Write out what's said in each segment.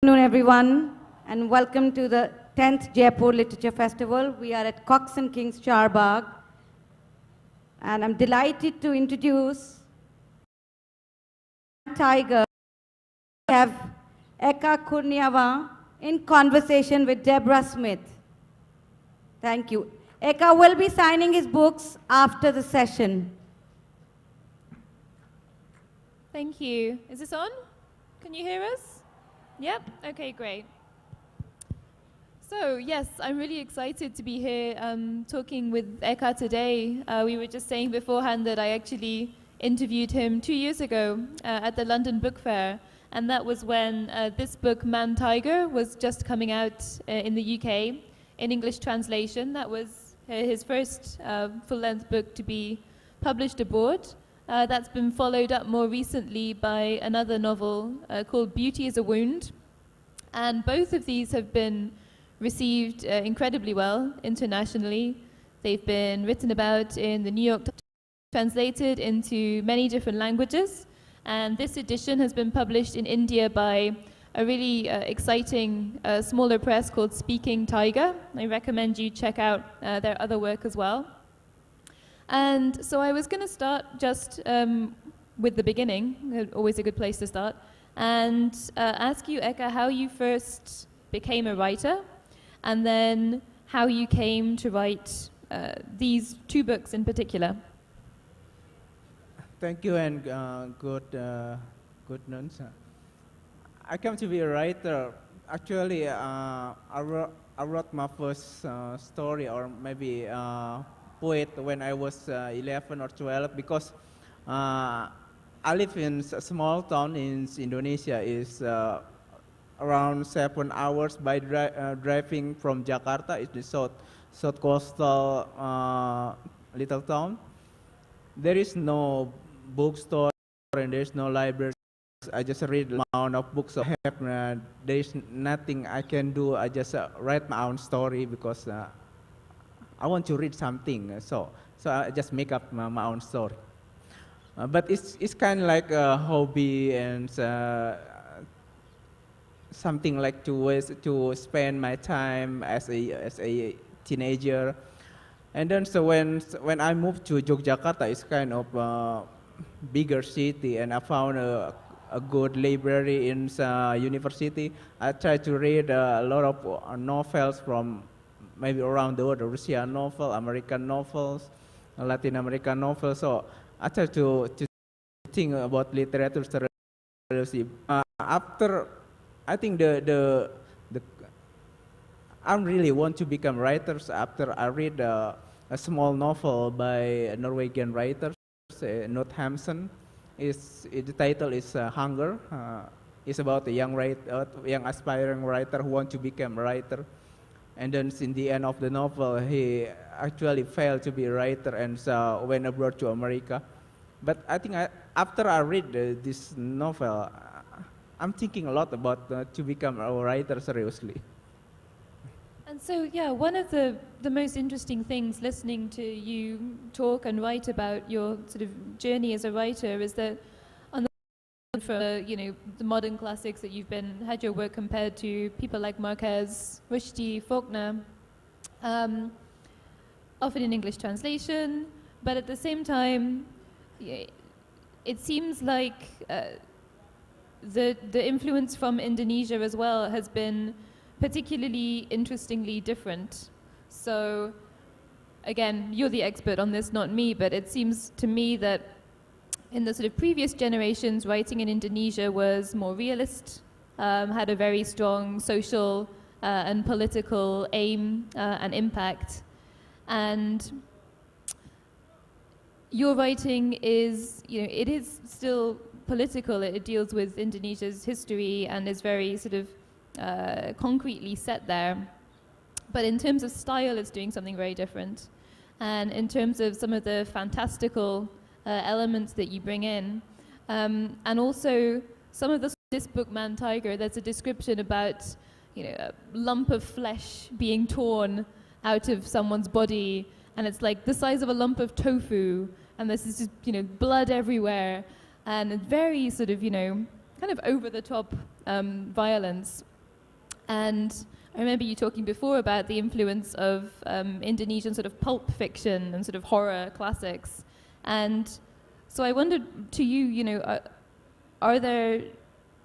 Good afternoon, everyone, and welcome to the 10th Jaipur Literature Festival. We are at Cox and Kings Charbagh, and I'm delighted to introduce Tiger. We have Eka Kurniawa in conversation with Deborah Smith. Thank you. Eka will be signing his books after the session. Thank you. Is this on? Can you hear us? Yep, okay, great. So yes, I'm really excited to be here talking with Eka today. We were just saying beforehand that I actually interviewed him 2 years ago at the London Book Fair, and that was when this book, Man Tiger, was just coming out in the UK in English translation. That was his first full-length book to be published abroad. That's been followed up more recently by another novel called Beauty is a Wound. And both of these have been received incredibly well internationally. They've been written about in the New York Times, translated into many different languages. And this edition has been published in India by a really exciting smaller press called Speaking Tiger. I recommend you check out their other work as well. And so I was going to start just with the beginning, always a good place to start, and ask you, Eka, how you first became a writer, and then how you came to write these two books in particular. Thank you, and good noon. I came to be a writer. Actually, I wrote my first story, or maybe poet, when I was 11 or 12, because I live in a small town in Indonesia. It's around 7 hours by driving from Jakarta. It's the south coastal little town. There is no bookstore and there's no library. I just read a amount of books I have. There is nothing I can do. I just write my own story because I want to read something. So I just make up my own story. But it's kind of like a hobby and something like to spend my time as a teenager. And then so when I moved to Yogyakarta, it's kind of a bigger city, and I found a good library in university. I tried to read a lot of novels from maybe around the world, Russian novel, American novels, Latin American novels. So I tried to think about literature seriously. After, I think I really want to become writers after I read a small novel by a Norwegian writer, Knut Hamsun. The title is Hunger. It's about a young aspiring writer who wants to become a writer. And then in the end of the novel, he actually failed to be a writer and went abroad to America. But I think after I read this novel, I'm thinking a lot about to become a writer seriously. And so, yeah, one of the most interesting things listening to you talk and write about your sort of journey as a writer is that on the from the modern classics that you've had your work compared to people like Marquez, Rushdie, Faulkner, often in English translation, but at the same time, it seems like the influence from Indonesia as well has been particularly interestingly different. So again, you're the expert on this, not me, but it seems to me that in the sort of previous generations, writing in Indonesia was more realist, had a very strong social and political aim and impact. And your writing is, it is still political. It deals with Indonesia's history and is very sort of concretely set there. But in terms of style, it's doing something very different. And in terms of some of the fantastical elements that you bring in, and also some of this book, Man Tiger, there's a description about a lump of flesh being torn out of someone's body, and it's like the size of a lump of tofu, and this is just blood everywhere, and very sort of kind of over the top violence. And I remember you talking before about the influence of Indonesian sort of pulp fiction and sort of horror classics. And so I wondered to you, are there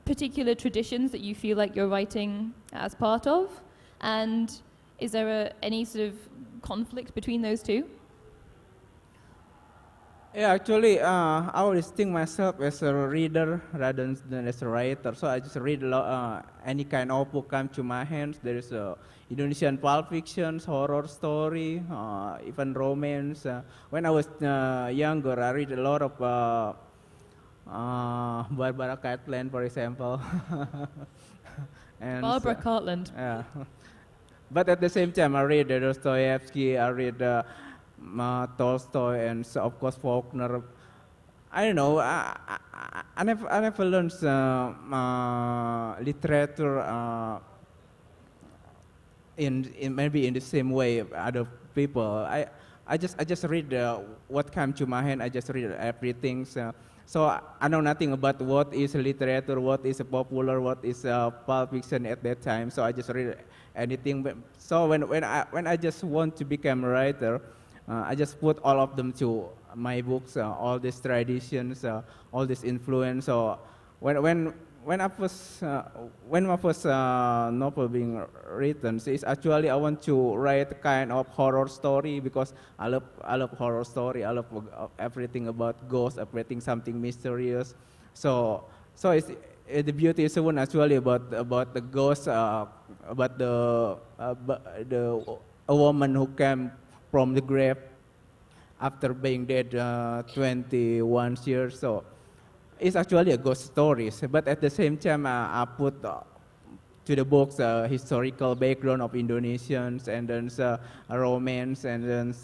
particular traditions that you feel like you're writing as part of? And is there any sort of conflict between those two? Yeah, actually, I always think myself as a reader rather than as a writer. So I just read any kind of book come to my hands. There is Indonesian pulp fictions, horror story, even romance. When I was younger, I read a lot of Barbara Cartland, for example. and Barbara Cartland. Yeah. But at the same time, I read Dostoevsky, I read Tolstoy, and so of course Faulkner. I don't know. I never learned literature in maybe in the same way other people. I just read what comes to my hand. I just read everything. So I know nothing about what is literature, what is popular, what is pulp fiction at that time. So I just read anything. So when I just want to become a writer, I just put all of them to my books, all these traditions, all this influence. So when my first novel being written, so it's actually I want to write a kind of horror story because I love horror story. I love everything about ghosts, everything something mysterious. So it's the beauty is one actually about the ghost, about a woman who came from the grave after being dead 21 years. So it's actually a ghost story, but at the same time, I put to the books historical background of Indonesians, and then a romance, and then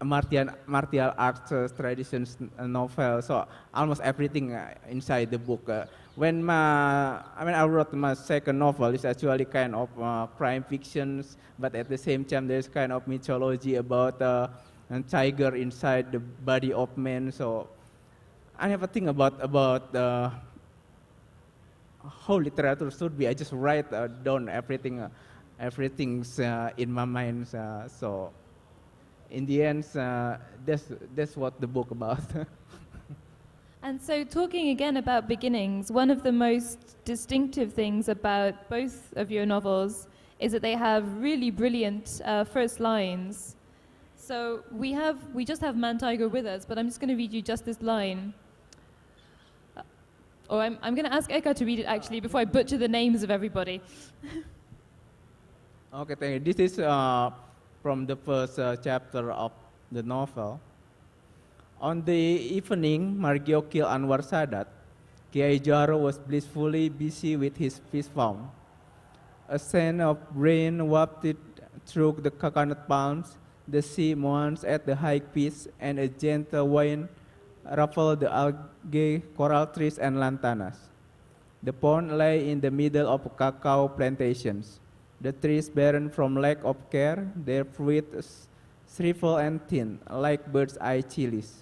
martial arts traditions novel. So almost everything inside the book. When I wrote my second novel, it's actually kind of crime fictions, but at the same time, there's kind of mythology about a tiger inside the body of man. So I never think about how literature should be. I just write down everything, everything's in my mind. So in the end, that's what the book about. And so, talking again about beginnings, one of the most distinctive things about both of your novels is that they have really brilliant first lines. So we just have Man Tiger with us, but I'm just going to read you just this line. Or I'm going to ask Eka to read it actually before I butcher the names of everybody. Okay, thank you. This is from the first chapter of the novel. On the evening Margio killed Anwar Sadat, Kiai Jaro was blissfully busy with his fish farm. A scent of rain wafted through the coconut palms, the sea moans at the high pitch, and a gentle wind ruffled the algae, coral trees, and lantanas. The pond lay in the middle of cacao plantations. The trees, barren from lack of care, their fruit shriveled and thin, like bird's eye chilies.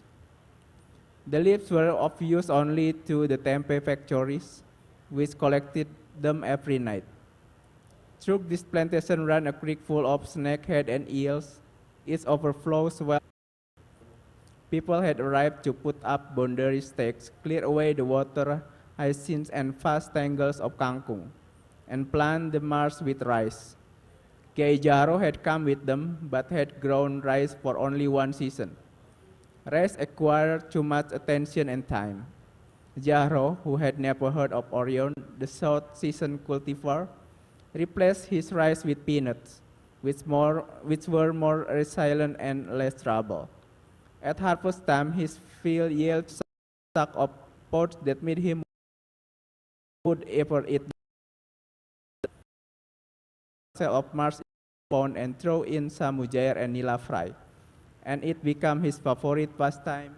The leaves were of use only to the tempeh factories, which collected them every night. Through this plantation ran a creek full of snakehead and eels. Its overflows well. People had arrived to put up boundary stakes, clear away the water hyacinths and vast tangles of kangkung, and plant the marsh with rice. Kiai Jaro had come with them, but had grown rice for only one season. Rice acquired too much attention and time. Jaro, who had never heard of Orion, the short season cultivar, replaced his rice with peanuts, which were more resilient and less trouble. At harvest time, his field yielded sack of pods that made him would ever eat of marsh pond and throw in some mujair and nila fry, and it became his favorite pastime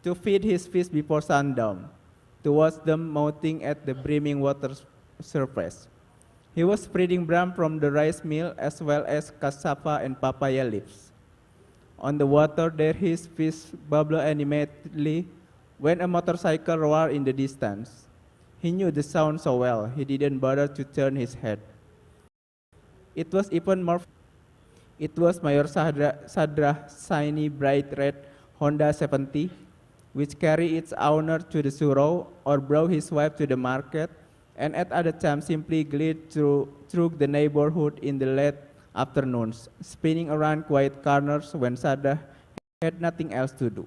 to feed his fish before sundown, to watch them mouthing at the brimming water surface. He was spreading bran from the rice mill as well as cassava and papaya leaves. On the water there his fish bubbled animatedly when a motorcycle roared in the distance. He knew the sound so well, he didn't bother to turn his head. It was even more. It was Mayor Sadra's shiny bright red Honda 70, which carried its owner to the surau or brought his wife to the market, and at other times simply glided through the neighborhood in the late afternoons, spinning around quiet corners when Sadra had nothing else to do.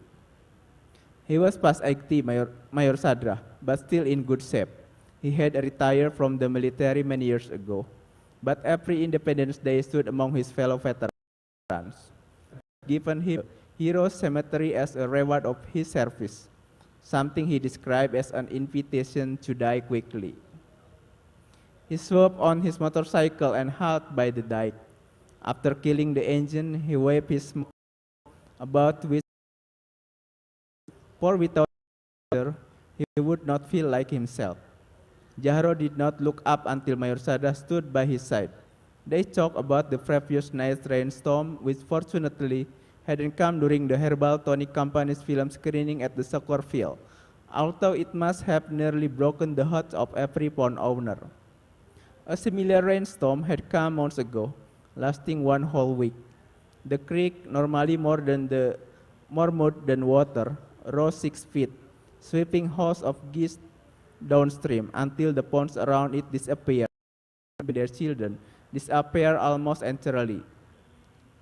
He was past 80, Mayor Sadra, but still in good shape. He had retired from the military many years ago, but every Independence Day stood among his fellow veterans, given him Heroes Cemetery as a reward of his service, something he described as an invitation to die quickly. He swerved on his motorcycle and halted by the dike. After killing the engine, he waved his smoke about which, for without her, he would not feel like himself. Jahro did not look up until Mayor Sadra stood by his side. They talked about the previous night's rainstorm, which fortunately hadn't come during the Herbal Tonic Company's film screening at the soccer field, although it must have nearly broken the hearts of every pond owner. A similar rainstorm had come months ago, lasting one whole week. The creek, normally more mud than water, rose 6 feet, sweeping hosts of geese downstream until the ponds around it disappeared. Their children disappeared almost entirely.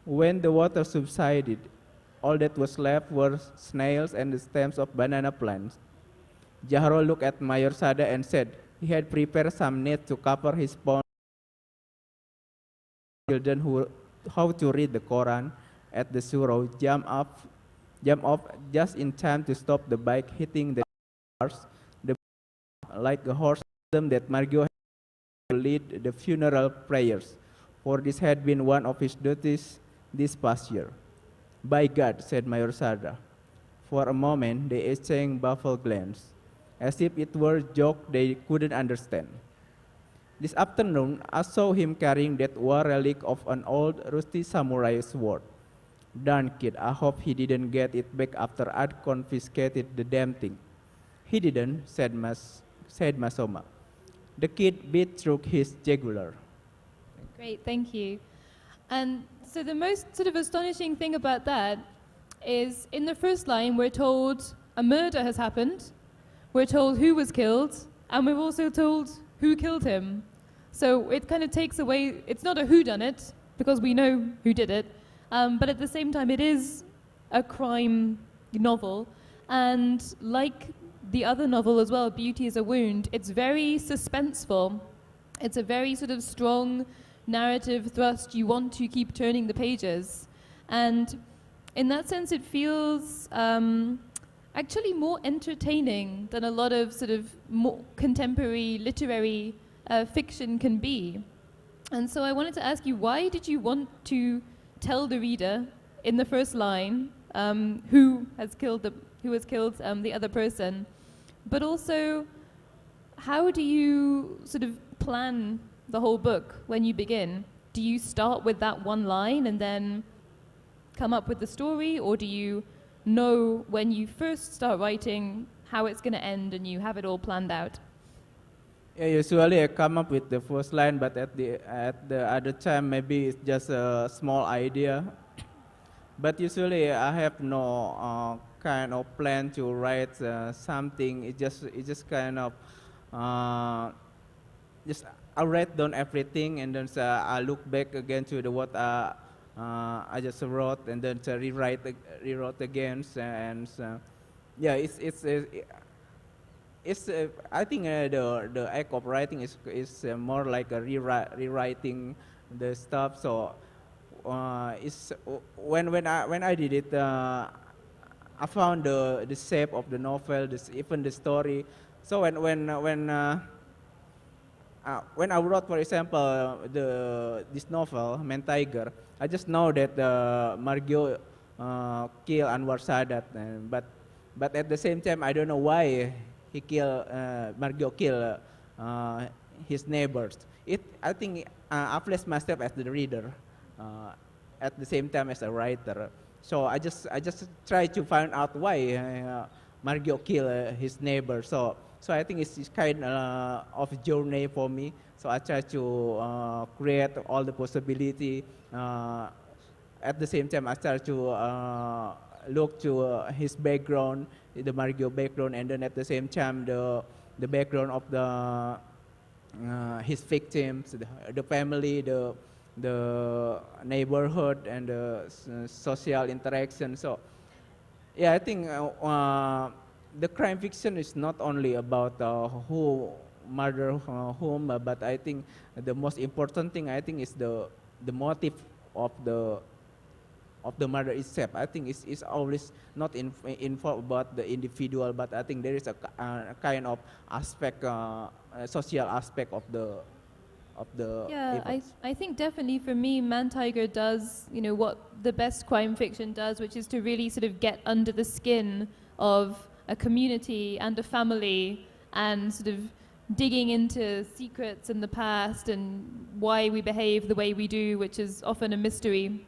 When the water subsided, all that was left were snails and the stems of banana plants. Jahro looked at Mayor Sada and said he had prepared some nets to cover his pond. Children who how to read the Quran at the surau jumped off just in time to stop the bike hitting the cars. Like a horse that Margio had to lead the funeral prayers, for this had been one of his duties this past year. By God, said Mayor Sadra. For a moment, they exchanged baffled glances, as if it were a joke they couldn't understand. This afternoon, I saw him carrying that war relic of an old rusty samurai sword. Darn kid, I hope he didn't get it back after I'd confiscated the damn thing. He didn't, said Masoma. The kid beat through his jugular. Great, thank you. And so the most sort of astonishing thing about that is in the first line we're told a murder has happened, we're told who was killed, and we're also told who killed him. So it kind of takes away, it's not a whodunit, because we know who did it, but at the same time it is a crime novel, and like the other novel as well, Beauty is a Wound, it's very suspenseful. It's a very sort of strong narrative thrust. You want to keep turning the pages. And in that sense, it feels actually more entertaining than a lot of sort of more contemporary literary fiction can be. And so I wanted to ask you, why did you want to tell the reader in the first line who has killed the other person? But also, how do you sort of plan the whole book when you begin? Do you start with that one line and then come up with the story, or do you know when you first start writing how it's going to end and you have it all planned out? Yeah, usually I come up with the first line, but at the other time maybe it's just a small idea. But usually I have no kind of plan to write something. It just kind of just I write down everything, and then I look back again to the what I just wrote, and then rewrote again, and yeah, it's I think the act of writing is more like a rewriting the stuff. So it's when I did it, I found the shape of the novel, even the story. So when I wrote, for example, this novel, Man Tiger, I just know that Margio killed Anwar Sadat, but at the same time, I don't know why Margio killed his neighbors. I think I placed myself as the reader at the same time as a writer. So I just try to find out why Margio killed his neighbor. So So I think it's kind of journey for me. So I try to create all the possibility. At the same time, I start to look to his background, the Mario background, and then at the same time, the background of his victims, the family, the neighborhood, and the social interaction. So, yeah, I think the crime fiction is not only about who murder whom, but I think the most important thing I think is the motive of the murder itself. I think it's always not involved about the individual, but I think there is a kind of aspect, social aspect of the Yeah, events. I think definitely for me, Man Tiger does, what the best crime fiction does, which is to really sort of get under the skin of a community and a family and sort of digging into secrets in the past and why we behave the way we do, which is often a mystery,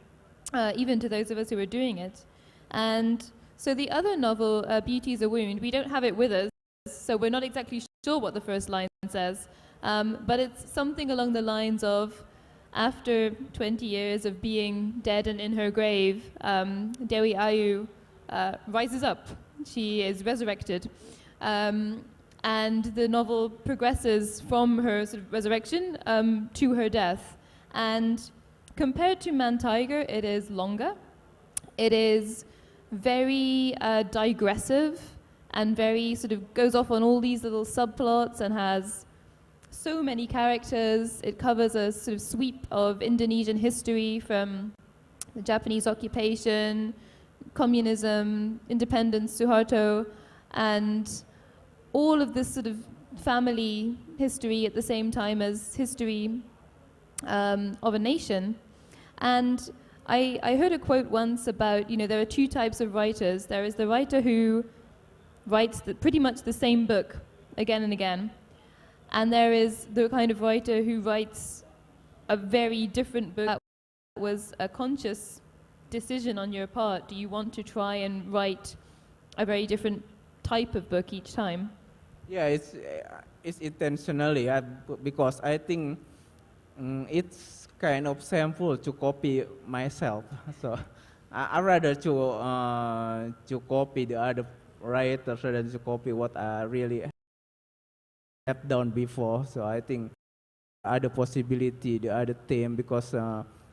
even to those of us who are doing it. And so the other novel, Beauty is a Wound, we don't have it with us, so we're not exactly sure what the first line says. But it's something along the lines of, after 20 years of being dead and in her grave, Dewi Ayu rises up. She is resurrected. And the novel progresses from her sort of resurrection to her death. And compared to Man Tiger, it is longer. It is very digressive and very sort of goes off on all these little subplots and has so many characters. It covers a sort of sweep of Indonesian history from the Japanese occupation, communism, independence, Suharto, and all of this sort of family history at the same time as history of a nation. And I heard a quote once about, there are two types of writers. There is the writer who writes pretty much the same book again and again. And there is the kind of writer who writes a very different book. That was a conscious decision on your part. Do you want to try and write a very different type of book each time? Yeah, it's intentionally because I think it's kind of shameful to copy myself. So I rather to copy the other writers rather than to copy what I really have done before. So I think other possibility, the other theme, because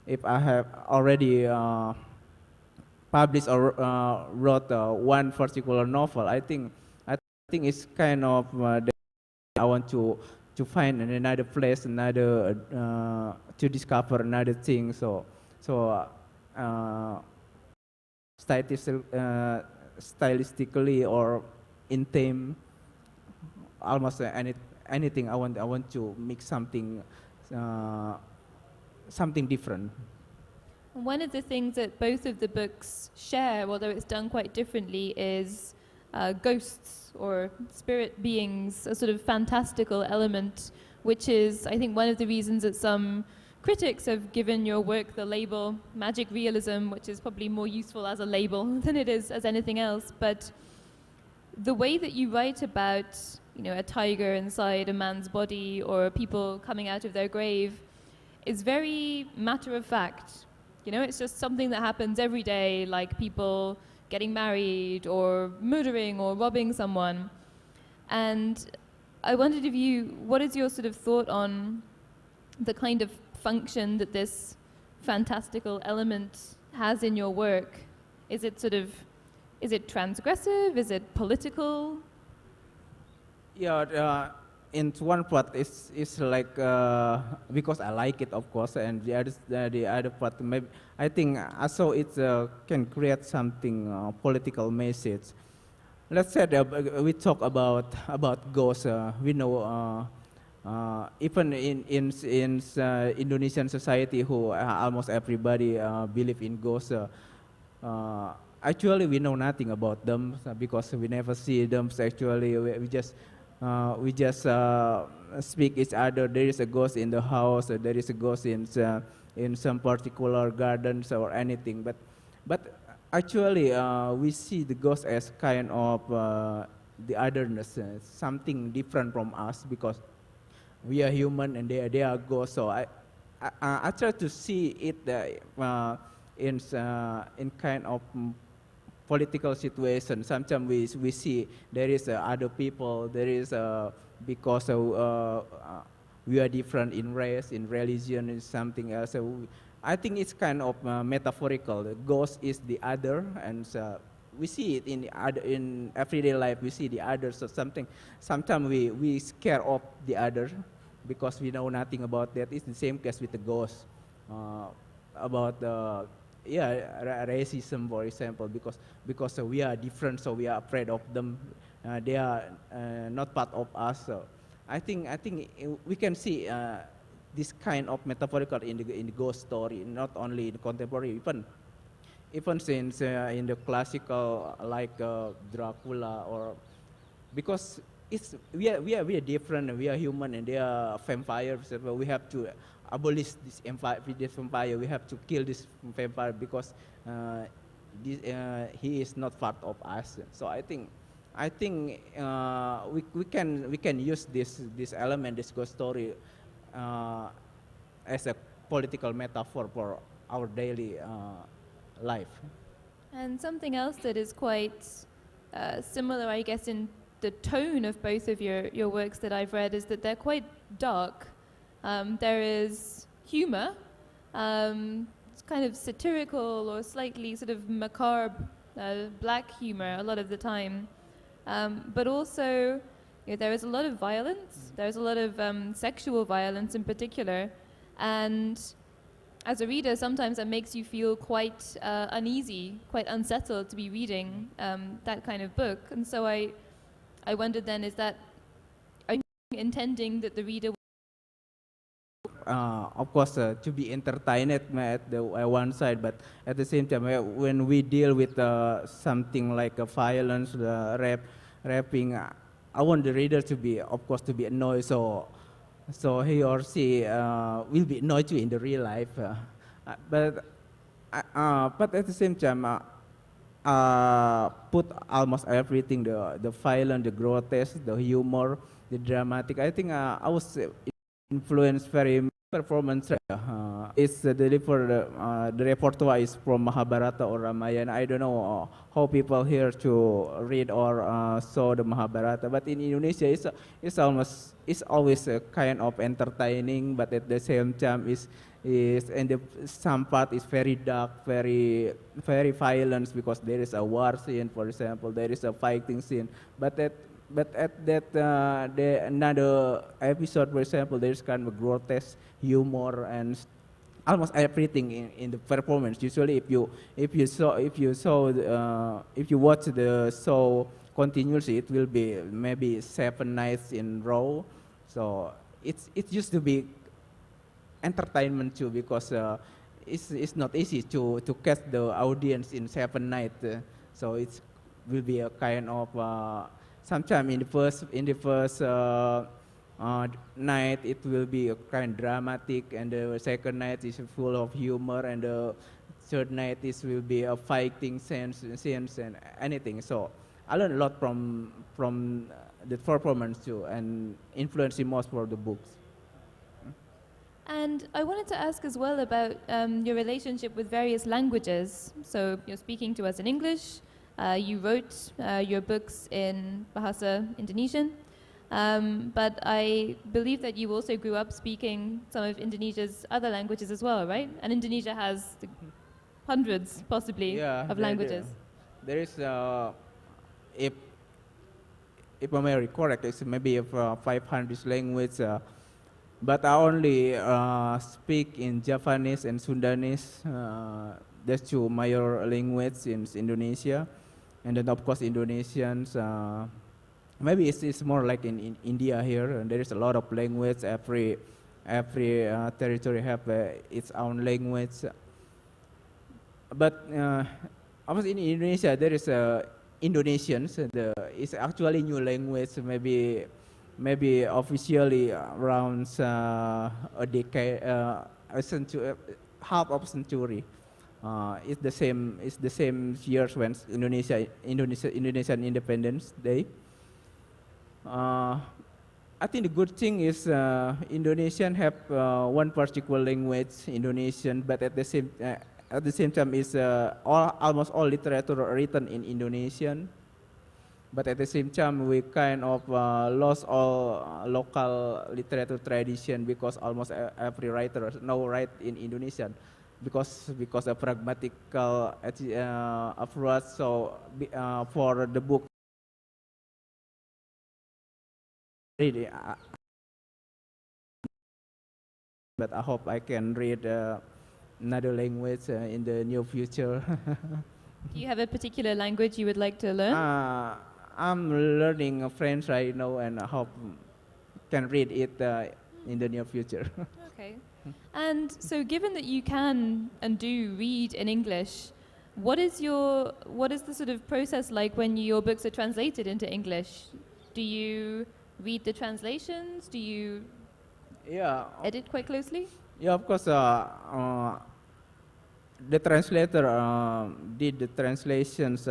if I have already published or wrote one particular novel, I think it's kind of I want to find another place, another to discover another thing. So uh, stylistically or in theme, almost anything. I want to make something something different. One of the things that both of the books share, although it's done quite differently, is ghosts or spirit beings, a sort of fantastical element, which is, I think, one of the reasons that some critics have given your work the label magic realism, which is probably more useful as a label than it is as anything else. But the way that you write about, a tiger inside a man's body or people coming out of their grave is very matter of fact. It's just something that happens every day, like people getting married or murdering or robbing someone. And I wondered what is your sort of thought on the kind of function that this fantastical element has in your work? Is it transgressive? Is it political? Yeah, in one part it's like because I like it, of course, and the other part maybe I think also it can create something political message. Let's say that we talk about ghosts. We know even in Indonesian society, who almost everybody believe in ghosts. Actually, we know nothing about them because we never see them. So actually, we just speak each other. There is a ghost in the house. Or there is a ghost in some particular gardens or anything. But actually, we see the ghost as kind of the otherness, something different from us because we are human and they are ghosts. So I try to see it in kind of political situation. Sometimes we see there is other people, there is because we are different in race, in religion, in something else. So I think it's kind of metaphorical. The ghost is the other, and we see it in the other, in everyday life. We see the other. So sometimes we scare off the other because we know nothing about that. It's the same case with the ghost. About racism, for example, because we are different, so we are afraid of them. They are not part of us. So I think we can see this kind of metaphorical in the ghost story, not only in contemporary, even since in the classical like Dracula, or because we are different. We are human and they are vampires. So we have to abolish this vampire. We have to kill this vampire because he is not part of us. So I think we can use this element, this ghost story, as a political metaphor for our daily life. And something else that is quite similar, I guess, in the tone of both of your works that I've read is that they're quite dark. There is humor, it's kind of satirical or slightly sort of macabre, black humor a lot of the time. But also, there is a lot of violence. There's a lot of sexual violence in particular. And as a reader, sometimes that makes you feel quite uneasy, quite unsettled to be reading that kind of book. And so I wondered then, are you intending that the reader of course, to be entertained at one side, but at the same time, when we deal with something like violence, rapping, I want the reader to be, of course, to be annoyed. So he or she will be annoyed too in the real life. But at the same time, put almost everything, the violence, the grotesque, the humor, the dramatic. I think I was influenced very performance. It's the repertoire is from Mahabharata or Ramayana. I don't know how people here to read or saw the Mahabharata, but in Indonesia it's always a kind of entertaining, but at the same time is and some part is very dark, very violent because there is a war scene, for example, there is a fighting scene, but at the another episode, for example, there's kind of grotesque humor and almost everything in the performance. Usually, if you watch the show continuously, it will be maybe 7 nights in row. So it used to be entertainment too, because it's not easy to catch the audience in 7 nights. So it will be a kind of sometime in the first night it will be a kind of dramatic, and the second night is full of humor, and the third night will be a fighting scenes and anything. So I learned a lot from the performance too, and influencing most for the books. And I wanted to ask as well about your relationship with various languages. So you're speaking to us in English. You wrote your books in Bahasa Indonesian. But I believe that you also grew up speaking some of Indonesia's other languages as well, right? And Indonesia has hundreds, possibly, of languages. There is, if I'm very correct, it's maybe 500 languages. But I only speak in Japanese and Sundanese. That's two major languages in Indonesia. And then, of course, Indonesians. Maybe it's more like in India here. And there is a lot of language. Every territory have its own language. But obviously in Indonesia, there is Indonesians. It's actually new language. Maybe officially around a decade, a century, half of century. It's the same years when Indonesian Independence Day. Uh, I think the good thing is Indonesian have one particular language, Indonesian, but at the same time is almost all literature written in Indonesian. But at the same time, we kind of lost all local literature tradition because almost every writer now write in Indonesian because of pragmatical approach. So for the book, really, but I hope I can read another language in the near future. Do you have a particular language you would like to learn? I'm learning French right now, and I hope can read it in the near future. Okay. And so, given that you can and do read in English, what is the sort of process like when your books are translated into English? Do you read the translations? Do you Yeah, edit quite closely? yeah. Of course, the translator did the translations,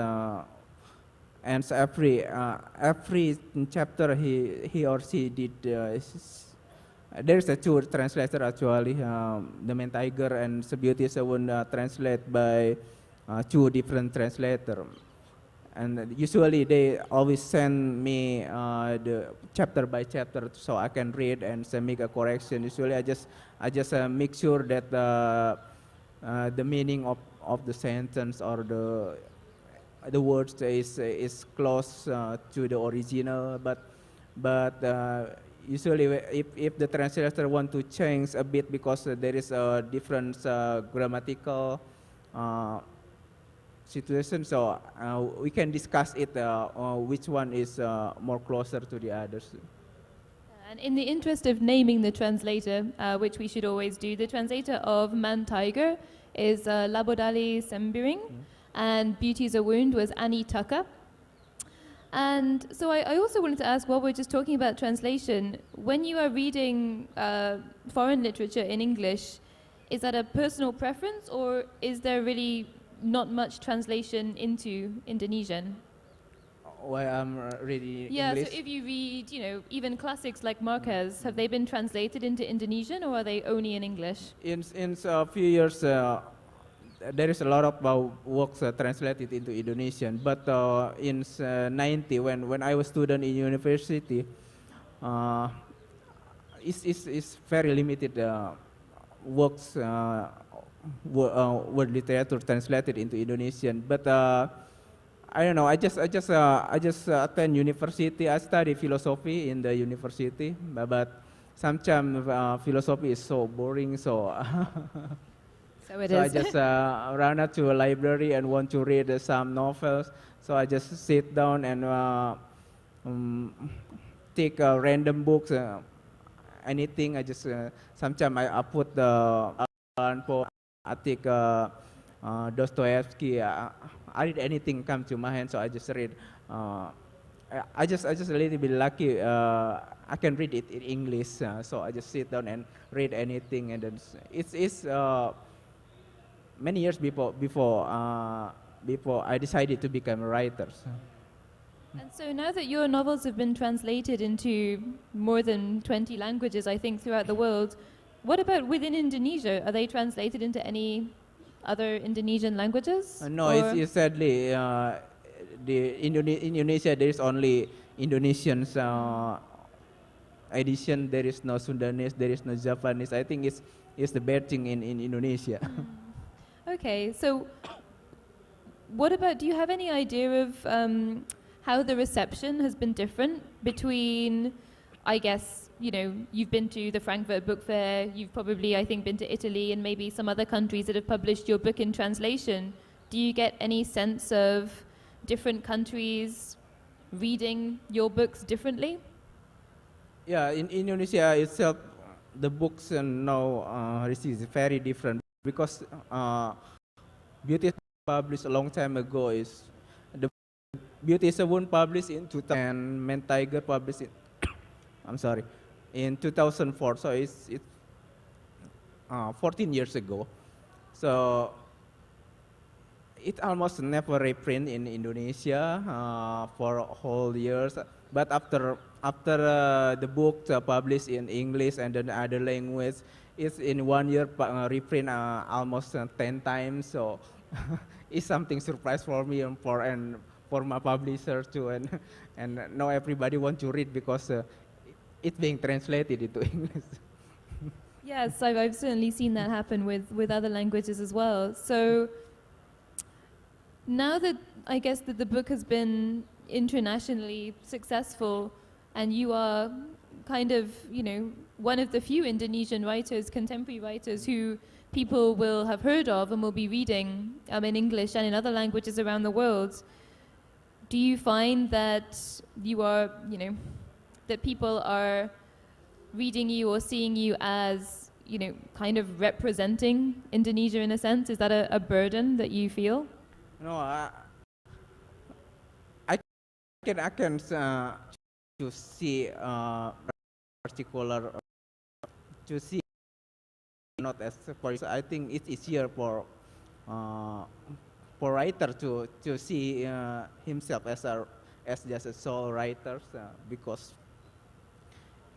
and so every chapter he or she did. There's a two translator actually. The Man Tiger and The Beauty is one translate by two different translator. And usually they always send me the chapter by chapter so I can read and make a correction. Usually I just make sure that the meaning of the sentence or the words is close to the original. But usually if the translator want to change a bit because there is a different grammatical situation, so we can discuss it which one is more closer to the others. And in the interest of naming the translator, which we should always do, the translator of Man Tiger is Labodali Sembiring, and Beauty is a Wound was Annie Tucker. And so I also wanted to ask, while we're just talking about translation, when you are reading foreign literature in English, is that a personal preference, or is there really not much translation into Indonesian? Why I'm reading Yeah, English? so if you read, even classics like Marquez, have they been translated into Indonesian, or are they only in English? In a few years, there is a lot of works translated into Indonesian. But in 90, when I was student in university, it's very limited works word literature translated into Indonesian. But I don't know. I just attend university. I study philosophy in the university, but sometimes philosophy is so boring. So So it so I is. just run out to a library and want to read some novels. So I just sit down and take random books, anything. I just sometimes I put the I take Dostoevsky. I read anything come to my hand, so I just read. I just a little bit lucky. I can read it in English, so I just sit down and read anything, and then it's many years before I decided to become a writer. So. And so now that your novels have been translated into more than 20 languages, I think, throughout the world, what about within Indonesia? Are they translated into any other Indonesian languages? No, Or- it's sadly in Indonesia there is only Indonesian edition. There is no Sundanese, there is no Japanese. I think it's the bad thing in Indonesia. Okay, so what about, do you have any idea of how the reception has been different between, I guess, you've been to the Frankfurt Book Fair, you've probably, I think, been to Italy and maybe some other countries that have published your book in translation. Do you get any sense of different countries reading your books differently? Yeah, in Indonesia itself, the books now is very different because Beauty published a long time ago is the Beauty is a Wound published in 2000 and Man Tiger published in 2004. So it's 14 years ago. So it almost never reprint in Indonesia for whole years. But after after the book published in English and then other language, it's in 1 year reprint almost 10 times. So it's something surprise for me and for my publisher too. And now everybody want to read because it's being translated into English. Yes, I've certainly seen that happen with other languages as well. So now that I guess that the book has been internationally successful and you are kind of, one of the few Indonesian writers, contemporary writers who people will have heard of and will be reading in English and in other languages around the world, do you find that you are, that people are reading you or seeing you as, kind of representing Indonesia in a sense? Is that a burden that you feel? No, I can to see particular to see not as for I think it's easier for writer to see himself as just a sole writer because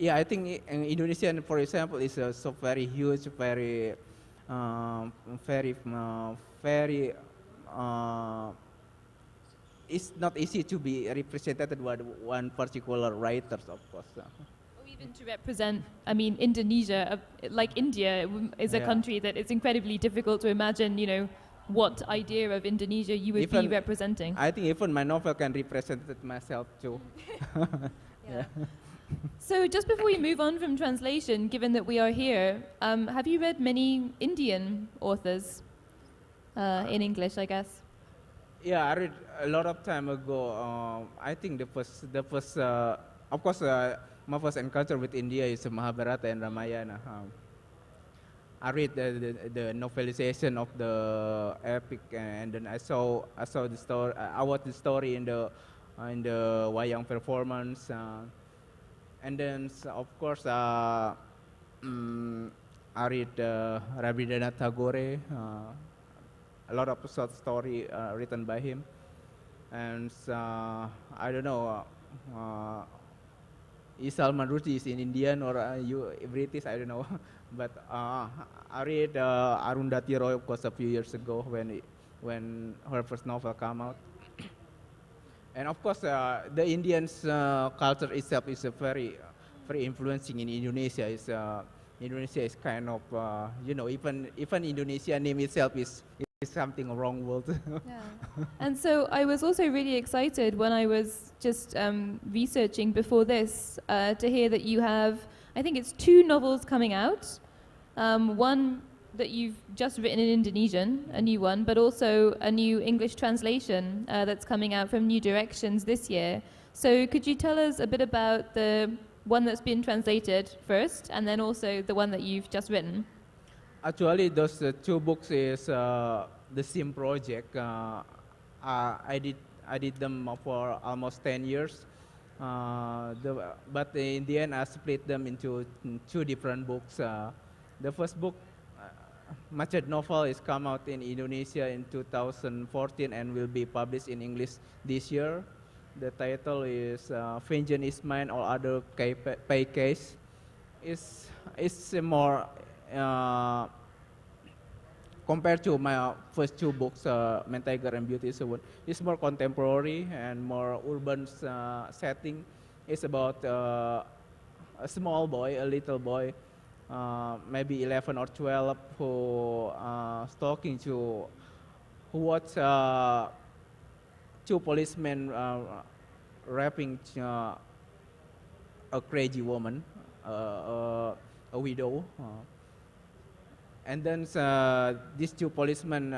I think in Indonesian, for example, is so very huge, very very it's not easy to be represented by one particular writers, of course. Or even to represent, Indonesia, like India is a Yeah. country that it's incredibly difficult to imagine, what idea of Indonesia you would be Even- representing. I think even my novel can represent it myself too. Yeah. So just before we move on from translation, given that we are here, have you read many Indian authors in English, I guess? Yeah, I read a lot of time ago. I think the first, of course, my first encounter with India is Mahabharata and Ramayana. I read the novelization of the epic, and then I saw the story. I watched the story in the wayang performance, and then of course I read Rabindranath Tagore. A lot of short story written by him, and I don't know. Is Salman Rushdie is in Indian or you British? I don't know, but I read Arundhati Roy of course a few years ago when her first novel came out, and of course the Indians culture itself is a very influencing in Indonesia. Indonesia is kind of even Indonesia name itself is something wrong world. Yeah. And so I was also really excited when I was just researching before this to hear that you have, I think it's 2 novels coming out. One that you've just written in Indonesian, a new one, but also a new English translation that's coming out from New Directions this year. So could you tell us a bit about the one that's been translated first, and then also the one that you've just written? Actually, those 2 books is the same project. I did them for almost 10 years. But in the end, I split them into 2 different books. The first book, Macet novel, is come out in Indonesia in 2014 and will be published in English this year. The title is Vengeance is Mine, All Other Pay Case. It's a more compared to my first 2 books, Man Tiger and Beauty is a Wound, it's more contemporary and more urban setting. It's about a small boy, a little boy, maybe 11 or 12, who watch 2 policemen raping a crazy woman, a widow. And then these 2 policemen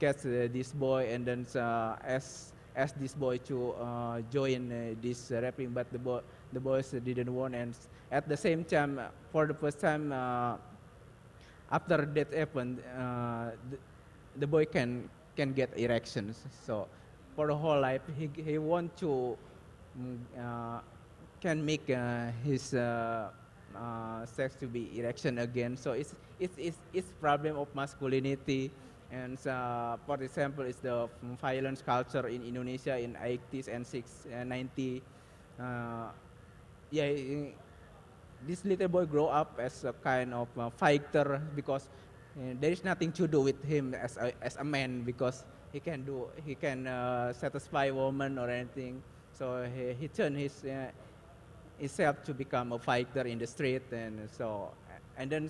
catch this boy, and then ask this boy to join this rapping, but the boys didn't want. And at the same time, for the first time after that happened, the boy can get erections. So for the whole life, he want to can make his sex to be erection again. So it's problem of masculinity, and for example, it's the violence culture in Indonesia in 80s and 90s. yeah, this little boy grow up as a kind of fighter because there is nothing to do with him as a man because he can satisfy woman or anything. So he turned himself to become a fighter in the street, and then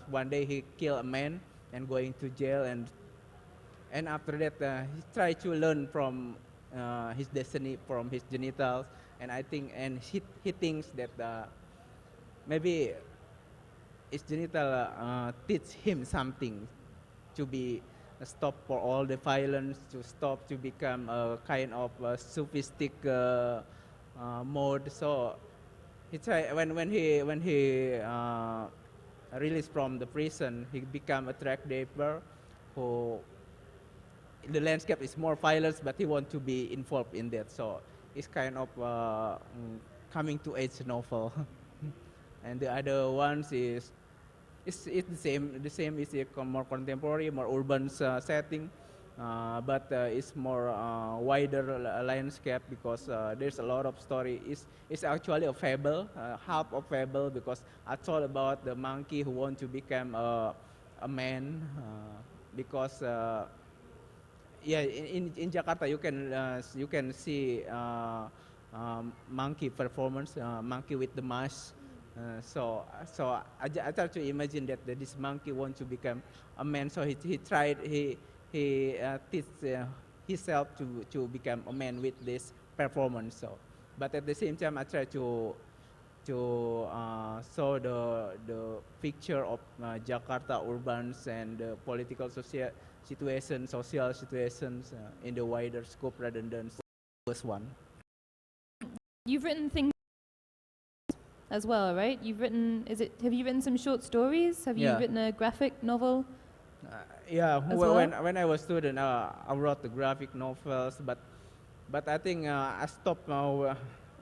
one day he killed a man and going to jail, and after that he tried to learn from his destiny from his genitals, and I think and he thinks that maybe his genital teach him something to be stop for all the violence, to stop to become a kind of sophistic mode. So he try when he released from the prison, he become a track driver who the landscape is more violence, but he want to be involved in that. So it's kind of coming to age novel. And the other ones is it's the same is a more contemporary, more urban setting, but it's more wider landscape because there's a lot of story. It's actually a fable, half of fable because I thought about the monkey who want to become a man because. Yeah, in Jakarta you can see monkey performance, monkey with the mask. So I try to imagine that this monkey wants to become a man. So he tried he teach himself to become a man with this performance. So, but at the same time I try to show the picture of Jakarta urbans and the political social situations in the wider scope rather than first one. You've written things as well, right? Have you written some short stories? Have you Yeah. written a graphic novel? Yeah, As when I was student, I wrote the graphic novels, but I think I stopped now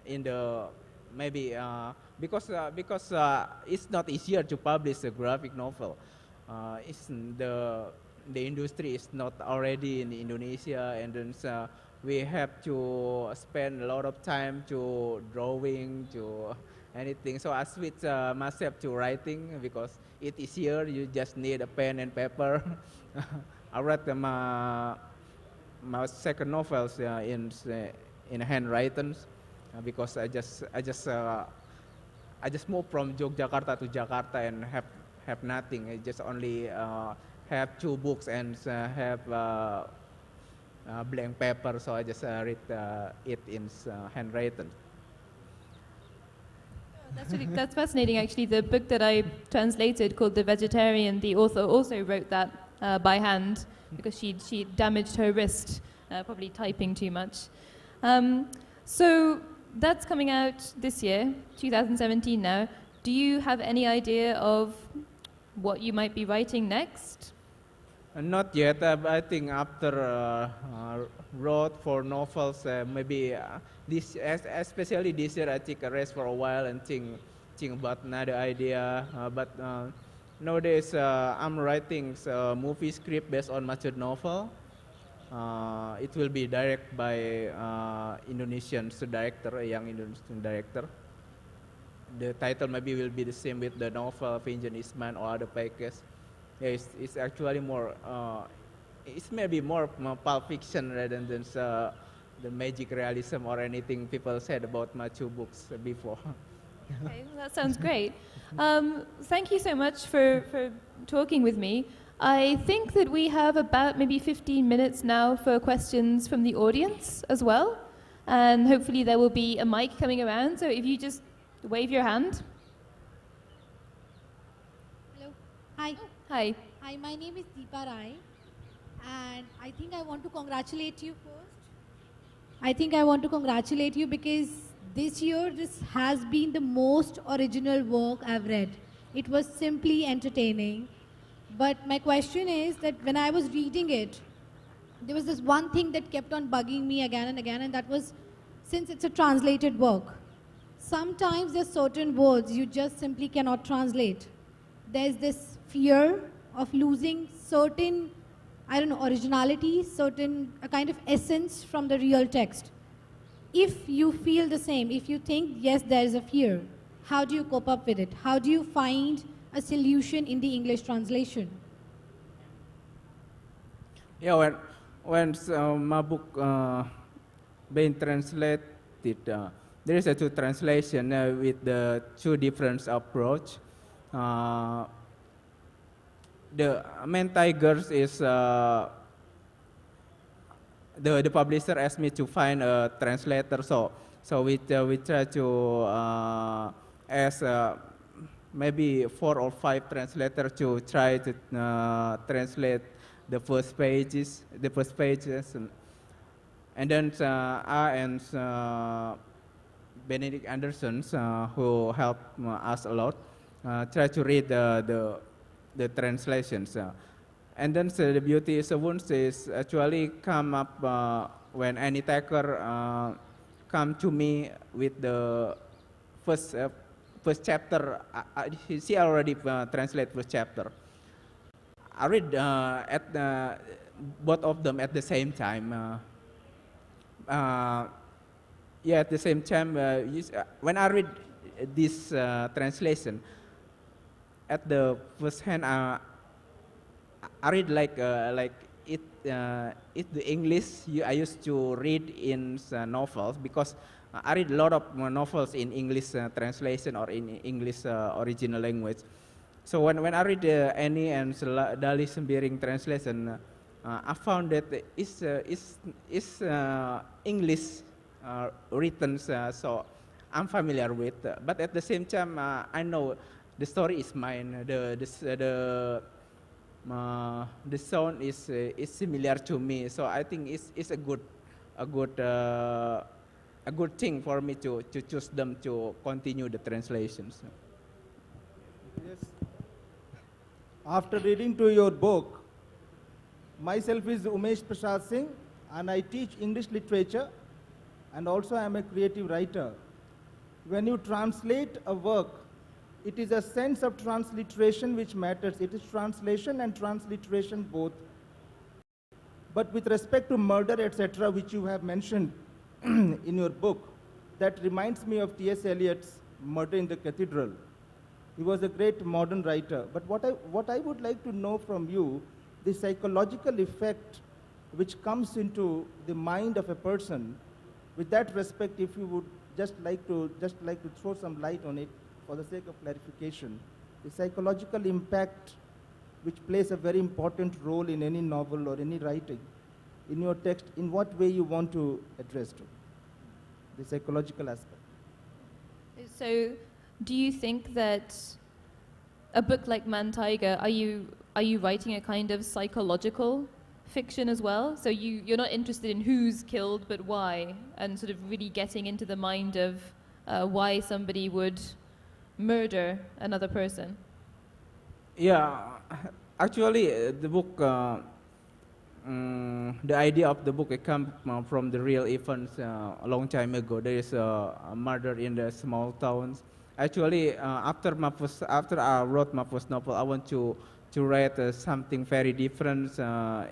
in the maybe because it's not easier to publish a graphic novel. It's the industry is not already in Indonesia, and then we have to spend a lot of time to drawing to anything. So I switched myself to writing because it is easier. You just need a pen and paper. I read my second novels in handwriting because I just moved from Yogyakarta to Jakarta and have nothing. I just only have two books and have blank paper, so I just read it in handwriting. That's fascinating, actually. The book that I translated called The Vegetarian, the author also wrote that by hand because she damaged her wrist, probably typing too much. So that's coming out this year, 2017 now. Do you have any idea of what you might be writing next? Not yet. But I think after wrote for novels, maybe especially this year, I take a rest for a while and think about another idea. But nowadays, I'm writing a movie script based on mature novel. It will be directed by Indonesian director, a young Indonesian director. The title maybe will be the same with the novel Vengeance Isman or other packages. Yeah, it's actually more. It's maybe more pulp fiction rather than the magic realism or anything people said about my two books before. Okay, well, that sounds great. Thank you so much for talking with me. I think that we have about maybe 15 minutes now for questions from the audience as well. And hopefully there will be a mic coming around. So if you just wave your hand. Hello. Hi. Hi. Hi, my name is Deepa Rai, and I think I want to congratulate you first. I think I want to congratulate you because this year this has been the most original work I've read. It was simply entertaining. But my question is that when I was reading it, there was this one thing that kept on bugging me again and again, and that was since it's a translated work, sometimes there's certain words you just simply cannot translate. There's this fear of losing certain, I don't know, originality, certain a kind of essence from the real text. if you feel the same, if you think, yes, there is a fear, how do you cope up with it? How do you find a solution in the English translation? Yeah, when my book being translated, there is a two translation with the two different approach. The main tigers is the publisher asked me to find a translator, so we try to ask maybe 4 or 5 translators to try to translate the first pages, and then I and Benedict Anderson, who helped us a lot, try to read the translations. And then the beauty is wounds is actually come up when Annie Tacker come to me with the first chapter. She already translate first chapter. I read at both of them at the same time. Yeah, at the same time, when I read this translation, at the first hand, I read like it the English I used to read in novels, because I read a lot of novels in English translation or in English original language. So when I read Annie and Dali Sembiring translation, I found that it's English written, so I'm familiar with. But at the same time, I know the story is mine. The sound is similar to me, so I think it's a good thing for me to choose them to continue the translations. Yes. After reading to your book, myself is Umesh Prasad Singh, and I teach English literature, and also I am a creative writer. When you translate a work, it is a sense of transliteration which matters. It is translation and transliteration both. But with respect to murder, etc., which you have mentioned in your book, that reminds me of T.S. Eliot's Murder in the Cathedral. He was a great modern writer. But what I would like to know from you, the psychological effect which comes into the mind of a person. With that respect, if you would just like to throw some light on it, for the sake of clarification, the psychological impact which plays a very important role in any novel or any writing, in your text, in what way you want to address to the psychological aspect? So, do you think that a book like Man Tiger, are you writing a kind of psychological fiction as well? So you're not interested in who's killed, but why, and sort of really getting into the mind of why somebody would murder another person? Yeah, actually, the book, the idea of the book, it comes from the real events a long time ago. There is a murder in the small towns. Actually, after I wrote my first novel, I want to write something very different. I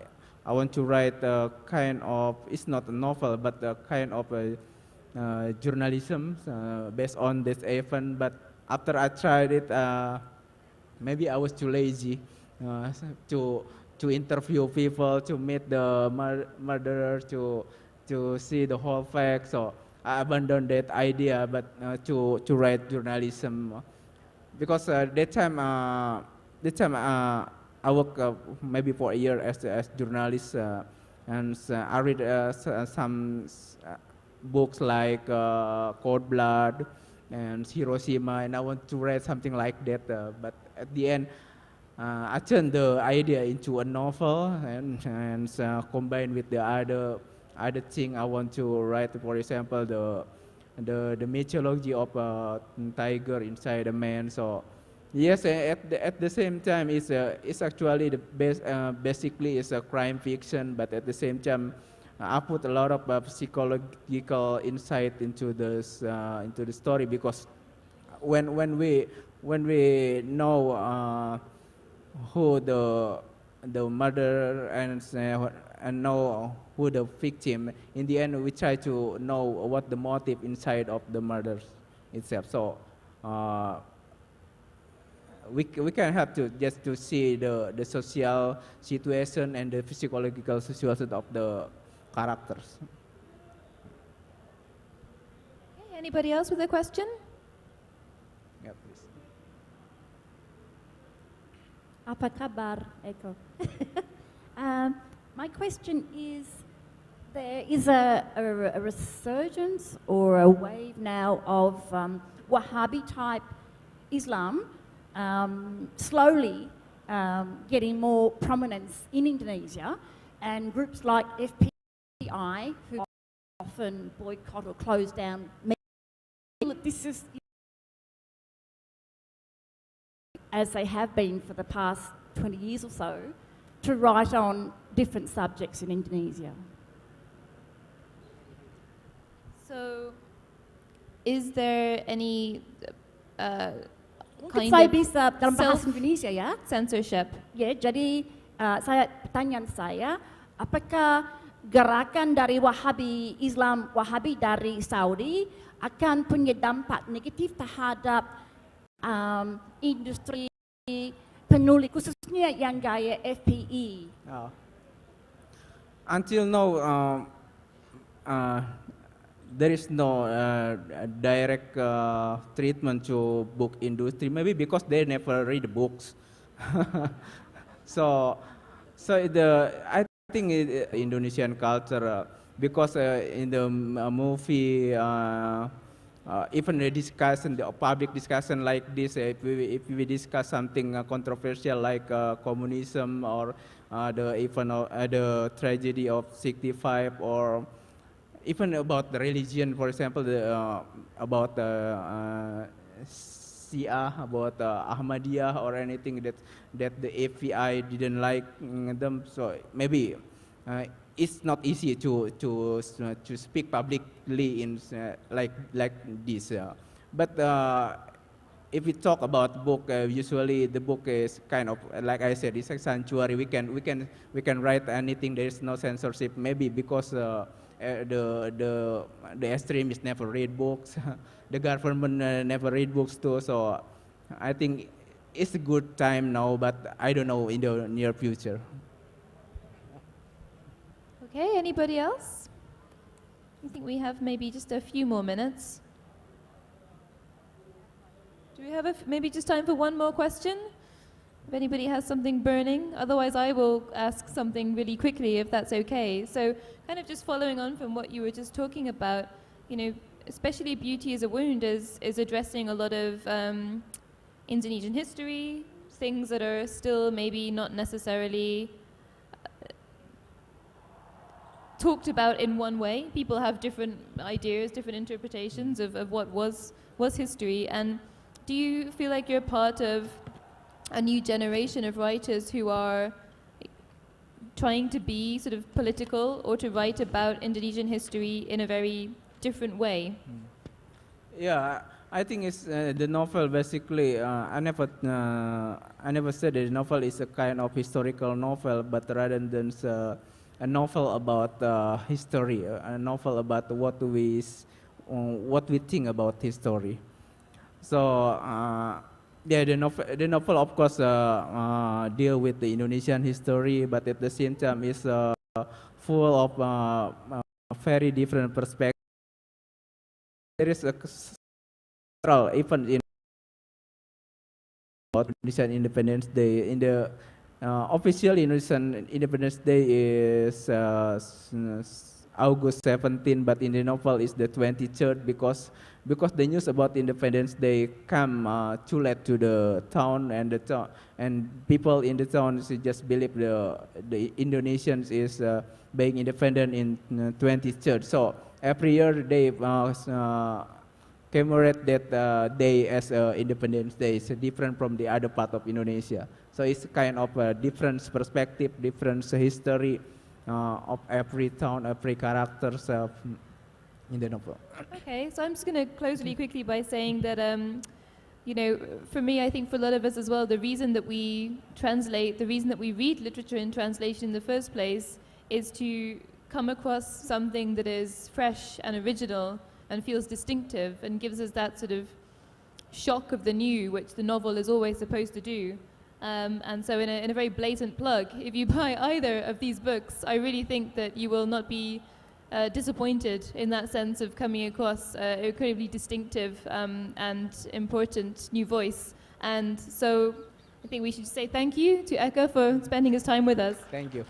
want to write a kind of, it's not a novel, but a kind of a journalism based on this event. But after I tried it, maybe I was too lazy to interview people, to meet the murderer, to see the whole facts. So I abandoned that idea, but to write journalism, because that time I worked maybe for a year as journalist, and I read some books like Cold Blood and Hiroshima, and I want to write something like that. But at the end, I turned the idea into a novel, and combined with the other thing I want to write. For example, the mythology of a tiger inside a man. So yes, at the same time, it's actually basically it's a crime fiction, but at the same time, I put a lot of psychological insight into the story, because when we know who the murderer and know who the victim. In the end, we try to know what the motive inside of the murders itself. So we can help to just to see the social situation and the physiological situation of the characters. Okay, anybody else with a question? Yeah, please. Apa kabar, Eko? My question is, there is a resurgence or a wave now of Wahhabi type Islam slowly getting more prominence in Indonesia, and groups like FPI, who often boycott or close down, this is as they have been for the past 20 years or so, to write on different subjects in Indonesia. So, is there any Mungkin kind saya of bisa dalam bahasa self- Indonesia ya. censorship? Ya, jadi pertanyaan saya, apakah gerakan dari Wahhabi Islam Wahhabi dari Saudi akan punya dampak negatif terhadap industri penulis khususnya yang gaya FPI? Until now, there is no direct treatment to book industry. Maybe because they never read books. so I think Indonesian culture because in the movie. Even the discussion, the public discussion like this, if we discuss something controversial like communism or the tragedy of 65, or even about the religion, for example, about Shia, about Ahmadiyya or anything that the FPI didn't like them, so maybe it's not easy to speak publicly in like this. But if we talk about book, usually the book is kind of like I said, it's a sanctuary. We can write anything. There is no censorship. Maybe because the extremists never read books, the government never read books too. So I think it's a good time now, but I don't know in the near future. Okay, anybody else? I think we have maybe just a few more minutes. Do we have maybe just time for one more question? If anybody has something burning, otherwise I will ask something really quickly if that's okay. So kind of just following on from what you were just talking about, you know, especially Beauty is a Wound is addressing a lot of Indonesian history, things that are still maybe not necessarily talked about in one way. People have different ideas, different interpretations of what was history. And do you feel like you're part of a new generation of writers who are trying to be sort of political or to write about Indonesian history in a very different way? Yeah, I think it's the novel basically. I never said that the novel is a kind of historical novel, but rather than a novel about history, a novel about what we think about history. So yeah, the novel of course deal with the Indonesian history, but at the same time is full of very different perspectives. There is a central even in about Indonesian Independence Day. In the official Indonesian Independence Day is August 17, but in the novel is the 23rd because the news about Independence Day come too late to the town, and people in the town just believe the Indonesians is being independent in 23rd. So every year they commemorate that day as Independence Day. It's different from the other part of Indonesia. So it's kind of a different perspective, different history of every town, every characters in the novel. Okay, so I'm just going to close really quickly by saying that, you know, for me, I think for a lot of us as well, the reason that we translate, the reason that we read literature in translation in the first place is to come across something that is fresh and original and feels distinctive and gives us that sort of shock of the new, which the novel is always supposed to do. And so in a very blatant plug, if you buy either of these books, I really think that you will not be disappointed in that sense of coming across an incredibly distinctive and important new voice. And so I think we should say thank you to Eka for spending his time with us. Thank you.